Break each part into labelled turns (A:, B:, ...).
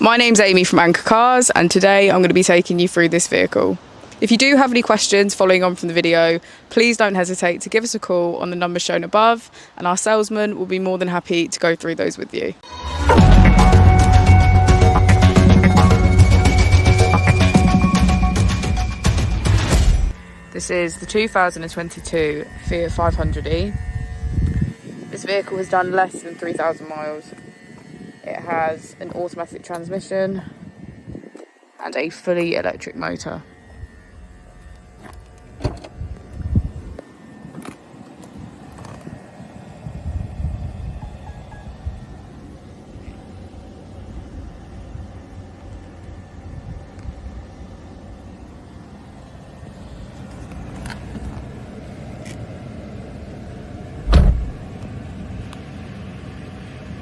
A: My name's Amy from Anchor Cars, and today I'm going to be taking you through this vehicle. If you do have any questions following on from the video, please don't hesitate to give us a call on the number shown above, and our salesman will be more than happy to go through those with you. This is the 2022 Fiat 500e. This vehicle has done less than 3,000 miles. It has an automatic transmission and a fully electric motor.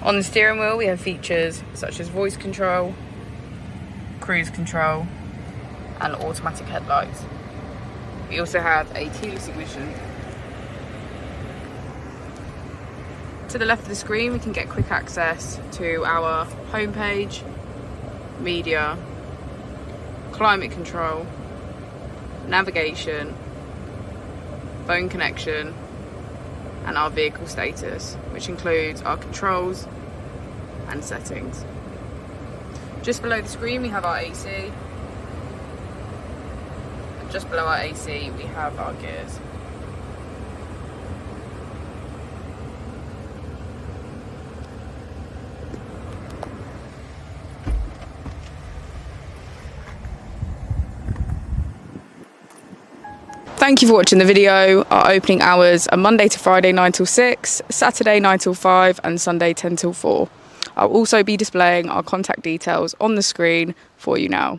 A: On the steering wheel we have features such as voice control, cruise control and automatic headlights. We also have a keyless ignition. To the left of the screen we can get quick access to our homepage, media, climate control, navigation, phone connection and our vehicle status, which includes our controls and settings. Just below the screen we have our AC, and just below our AC we have our gears. Thank you for watching the video. Our opening hours are Monday to Friday 9 till 6, Saturday 9 till 5 and Sunday 10 till 4. I'll also be displaying our contact details on the screen for you now.